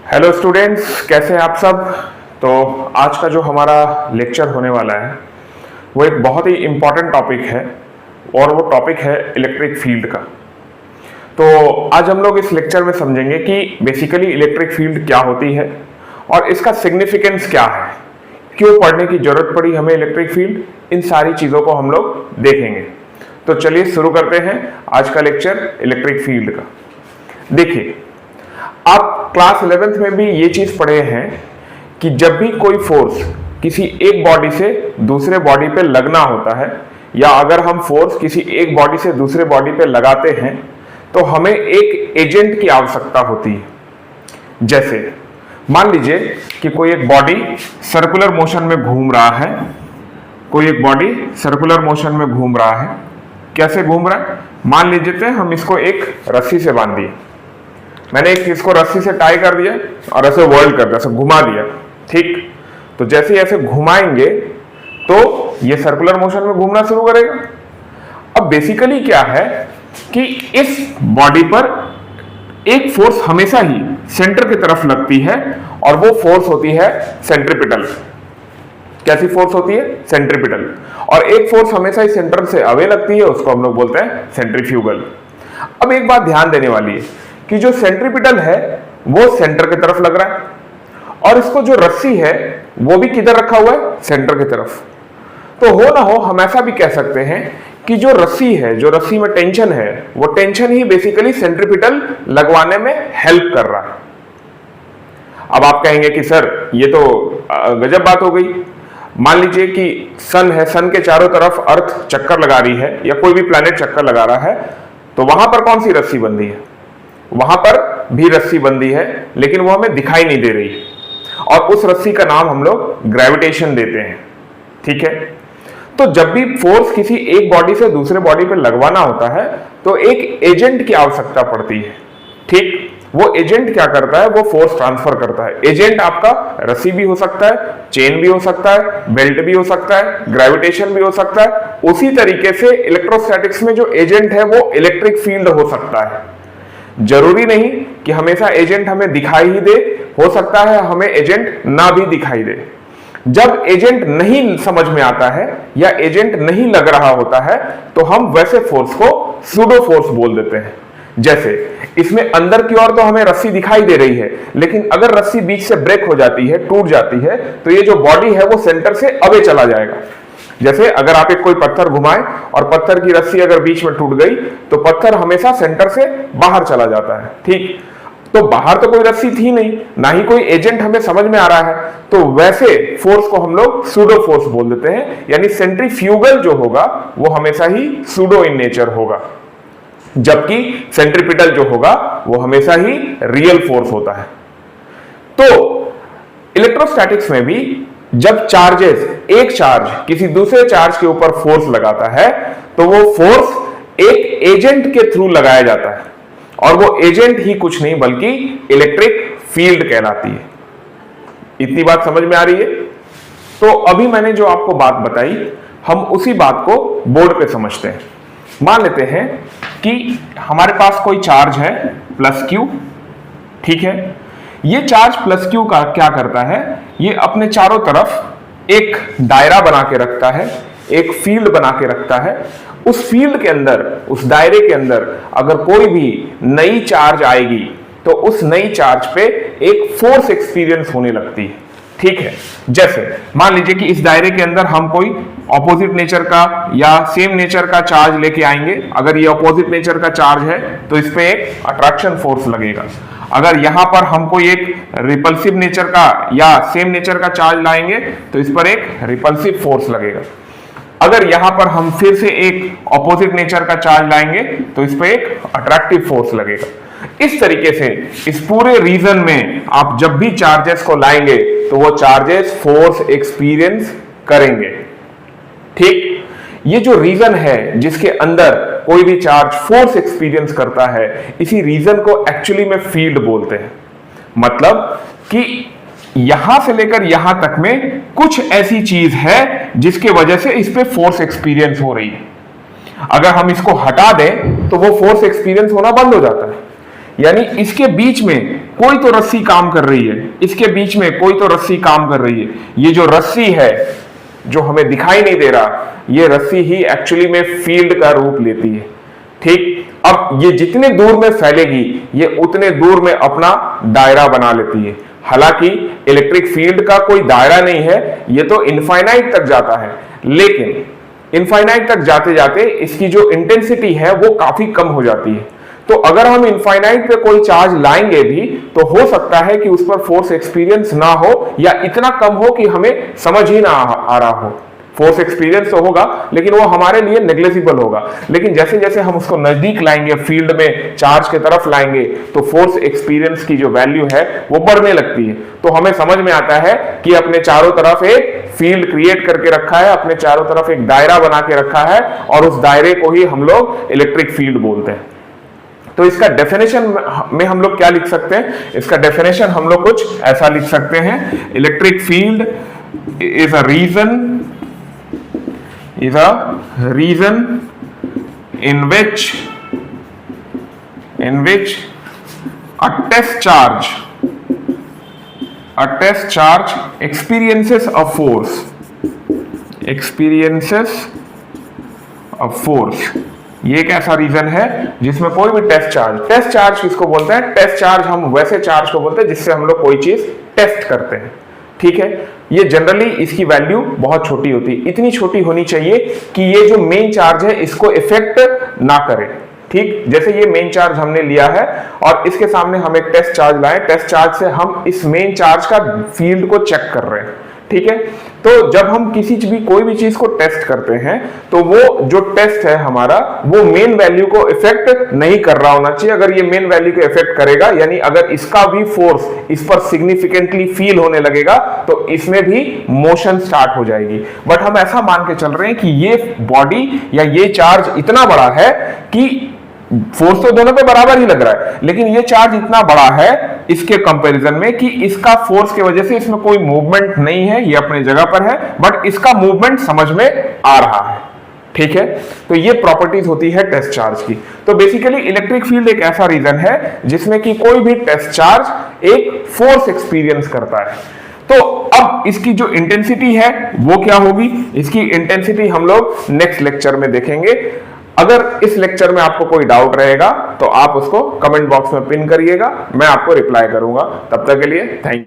Hello students, कैसे हैं आप सब। तो आज का जो हमारा लेक्चर होने वाला है वो एक बहुत ही इम्पॉर्टेंट टॉपिक है और वो टॉपिक है इलेक्ट्रिक फील्ड का। तो आज हम लोग इस लेक्चर में समझेंगे कि बेसिकली इलेक्ट्रिक फील्ड क्या होती है और इसका सिग्निफिकेंस क्या है, क्यों पढ़ने की जरूरत पड़ी हमें इलेक्ट्रिक फील्ड, इन सारी चीज़ों को हम लोग देखेंगे। तो चलिए शुरू करते हैं आज का लेक्चर इलेक्ट्रिक फील्ड का। देखिए, आप क्लास 11th में भी ये चीज पढ़े हैं कि जब भी कोई फोर्स किसी एक बॉडी से दूसरे बॉडी पे लगना होता है या अगर हम फोर्स किसी एक बॉडी से दूसरे बॉडी पे लगाते हैं तो हमें एक एजेंट की आवश्यकता होती है। जैसे मान लीजिए कि कोई एक बॉडी सर्कुलर मोशन में घूम रहा है, कोई एक बॉडी सर्कुलर मोशन में घूम रहा है। कैसे घूम रहा है? मान लीजिए हम इसको एक रस्सी से बांध दिए, मैंने एक इसको रस्सी से टाई कर दिया और ऐसे वर्ल्ड कर दिया, ऐसे घुमा दिया। ठीक, तो जैसे ऐसे घुमाएंगे तो ये सर्कुलर मोशन में घूमना शुरू करेगा। अब बेसिकली क्या है कि इस बॉडी पर एक फोर्स हमेशा ही सेंटर की तरफ लगती है और वो फोर्स होती है सेंट्रीपिटल। कैसी फोर्स होती है? सेंट्रीपिटल। और एक फोर्स हमेशा ही सेंटर से अवे लगती है, उसको हम लोग बोलते हैं सेंट्रीफ्यूगल। अब एक बात ध्यान देने वाली है कि जो सेंट्रीपिटल है वो सेंटर की तरफ लग रहा है और इसको जो रस्सी है वो भी किधर रखा हुआ है? सेंटर की तरफ। तो हो ना हो हम ऐसा भी कह सकते हैं कि जो रस्सी है, जो रस्सी में टेंशन है, वो टेंशन ही बेसिकली सेंट्रीपिटल लगवाने में हेल्प कर रहा है। अब आप कहेंगे कि सर ये तो गजब बात हो गई। मान लीजिए कि सन है, सन के चारों तरफ अर्थ चक्कर लगा रही है या कोई भी प्लैनेट चक्कर लगा रहा है, तो वहां पर कौन सी रस्सी बंधी है? वहां पर भी रस्सी बंधी है, लेकिन वो हमें दिखाई नहीं दे रही और उस रस्सी का नाम हम लोग ग्रेविटेशन देते हैं। ठीक है, तो जब भी फोर्स किसी एक बॉडी से दूसरे बॉडी पे लगवाना होता है तो एक एजेंट की आवश्यकता पड़ती है। ठीक, वो एजेंट क्या करता है? वो फोर्स ट्रांसफर करता है। एजेंट आपका रस्सी भी हो सकता है, चेन भी हो सकता है, बेल्ट भी हो सकता है, ग्रेविटेशन भी हो सकता है। उसी तरीके से इलेक्ट्रोस्टैटिक्स में जो एजेंट है वो इलेक्ट्रिक फील्ड हो सकता है। जरूरी नहीं कि हमेशा एजेंट हमें दिखाई ही दे, हो सकता है हमें एजेंट ना भी दिखाई दे। जब एजेंट नहीं समझ में आता है या एजेंट नहीं लग रहा होता है तो हम वैसे फोर्स को सूडो फोर्स बोल देते हैं। जैसे इसमें अंदर की ओर तो हमें रस्सी दिखाई दे रही है, लेकिन अगर रस्सी बीच से ब्रेक हो जाती है, टूट जाती है, तो ये जो बॉडी है वो सेंटर से अवे चला जाएगा। जैसे अगर आप एक कोई पत्थर घुमाएं और पत्थर की रस्सी अगर बीच में टूट गई तो पत्थर हमेशा सेंटर से बाहर चला जाता है। ठीक, तो बाहर तो कोई रस्सी थी नहीं, ना ही कोई एजेंट हमें समझ में आ रहा है, तो वैसे फोर्स को हम लोग सूडो फोर्स बोल देते हैं। यानी सेंट्रीफ्यूगल जो होगा वो हमेशा ही सूडो इन नेचर होगा, जबकि सेंट्रीपिटल जो होगा वो हमेशा ही रियल फोर्स होता है। तो इलेक्ट्रोस्टैटिक्स में भी जब चार्जेस, एक चार्ज किसी दूसरे चार्ज के ऊपर फोर्स लगाता है तो वो फोर्स एक एजेंट के थ्रू लगाया जाता है और वो एजेंट ही कुछ नहीं बल्कि इलेक्ट्रिक फील्ड कहलाती है। इतनी बात समझ में आ रही है? तो अभी मैंने जो आपको बात बताई, हम उसी बात को बोर्ड पे समझते हैं। मान लेते हैं कि हमारे पास कोई चार्ज है प्लस क्यू। ठीक है, ये चार्ज प्लस क्यू का क्या करता है? ये अपने चारों तरफ एक दायरा बना के रखता है, एक फील्ड बना के रखता है। उस फील्ड के अंदर, उस दायरे के अंदर अगर कोई भी नई चार्ज आएगी तो उस नई चार्ज पे एक फोर्स एक्सपीरियंस होने लगती है। ठीक है, जैसे मान लीजिए कि इस दायरे के अंदर हम कोई ऑपोजिट नेचर का या सेम नेचर का चार्ज लेके आएंगे। अगर ये ऑपोजिट नेचर का चार्ज है तो इस पे एक अट्रैक्शन फोर्स लगेगा। अगर यहां पर हम कोई एक रिपल्सिव नेचर का या सेम नेचर का चार्ज लाएंगे तो इस पर एक रिपल्सिव फोर्स लगेगा। अगर यहां पर हम फिर से एक ऑपोजिट नेचर का चार्ज लाएंगे तो इस पर एक अट्रैक्टिव फोर्स लगेगा। इस तरीके से इस पूरे रीजन में आप जब भी चार्जेस को लाएंगे तो वो चार्जेस फोर्स एक्सपीरियंस करेंगे। ठीक, ये जो रीजन है जिसके अंदर कोई भी चार्ज फोर्स एक्सपीरियंस करता है, इसी रीजन को एक्चुअली में फील्ड बोलते हैं। मतलब कि यहां से लेकर यहां तक में कुछ ऐसी चीज है जिसके वजह से इस पे फोर्स एक्सपीरियंस हो रही है। अगर हम इसको हटा दें तो वो फोर्स एक्सपीरियंस होना बंद हो जाता है। यानी इसके बीच में कोई तो रस्सी काम कर रही है, इसके बीच में कोई तो रस्सी काम कर रही है। ये जो रस्सी है जो हमें दिखाई नहीं दे रहा, ये रस्सी ही एक्चुअली में फील्ड का रूप लेती है। ठीक, अब ये जितने दूर में फैलेगी ये उतने दूर में अपना दायरा बना लेती है। हालांकि इलेक्ट्रिक फील्ड का कोई दायरा नहीं है, ये तो इनफाइनाइट तक जाता है, लेकिन इनफाइनाइट तक जाते जाते इसकी जो इंटेंसिटी है वो काफी कम हो जाती है। तो अगर हम इनफाइनाइट पे कोई चार्ज लाएंगे भी तो हो सकता है कि उस पर फोर्स एक्सपीरियंस ना हो या इतना कम हो कि हमें समझ ही ना आ रहा हो। फोर्स एक्सपीरियंस तो होगा लेकिन वो हमारे लिए नेग्लिजिबल होगा। लेकिन जैसे जैसे हम उसको नजदीक लाएंगे, फील्ड में चार्ज के तरफ लाएंगे, तो फोर्स एक्सपीरियंस की जो वैल्यू है वो बढ़ने लगती है। तो हमें समझ में आता है कि अपने चारों तरफ एक फील्ड क्रिएट करके रखा है, अपने चारों तरफ एक दायरा बना के रखा है, और उस दायरे को ही हम लोग इलेक्ट्रिक फील्ड बोलते हैं। तो इसका डेफिनेशन में हम लोग क्या लिख सकते हैं? इसका डेफिनेशन हम लोग कुछ ऐसा लिख सकते हैं, electric field is a region in which a test charge experiences a force। ये एक ऐसा रीजन है जिसमें कोई भी टेस्ट चार्ज किसको बोलते हैं? टेस्ट चार्ज हम वैसे चार्ज को बोलते हैं जिससे हम लोग कोई चीज टेस्ट करते हैं। ठीक है, ये जनरली इसकी वैल्यू बहुत छोटी होती है, इतनी छोटी होनी चाहिए कि ये जो मेन चार्ज है इसको इफेक्ट ना करे। ठीक, जैसे ये मेन चार्ज हमने लिया है और इसके सामने हम एक टेस्ट चार्ज लाए, टेस्ट चार्ज से हम इस मेन चार्ज का फील्ड को चेक कर रहे हैं। ठीक है, तो जब हम कोई भी चीज को टेस्ट करते हैं तो वो जो टेस्ट है हमारा वो मेन वैल्यू को इफेक्ट नहीं कर रहा होना चाहिए। अगर ये मेन वैल्यू को इफेक्ट करेगा, यानी अगर इसका भी फोर्स इस पर सिग्निफिकेंटली फील होने लगेगा तो इसमें भी मोशन स्टार्ट हो जाएगी। बट हम ऐसा मान के चल रहे हैं कि ये बॉडी या ये चार्ज इतना बड़ा है कि फोर्स तो दोनों पे बराबर ही लग रहा है, लेकिन ये चार्ज इतना बड़ा है इसके कंपैरिजन में कि इसका फोर्स की वजह से इसमें कोई मूवमेंट नहीं है, ये अपनी जगह पर है, बट इसका मूवमेंट समझ में आ रहा है। ठीक है, तो ये प्रॉपर्टीज होती है टेस्ट चार्ज की। तो बेसिकली इलेक्ट्रिक फील्ड एक ऐसा रीजन है जिसमें कि कोई भी टेस्ट चार्ज एक फोर्स एक्सपीरियंस करता है। तो अब इसकी जो इंटेंसिटी है वो क्या होगी? इसकी इंटेंसिटी हम लोग नेक्स्ट लेक्चर में देखेंगे। अगर इस लेक्चर में आपको कोई डाउट रहेगा तो आप उसको कमेंट बॉक्स में पिन करिएगा, मैं आपको रिप्लाई करूंगा। तब तक के लिए थैंक यू।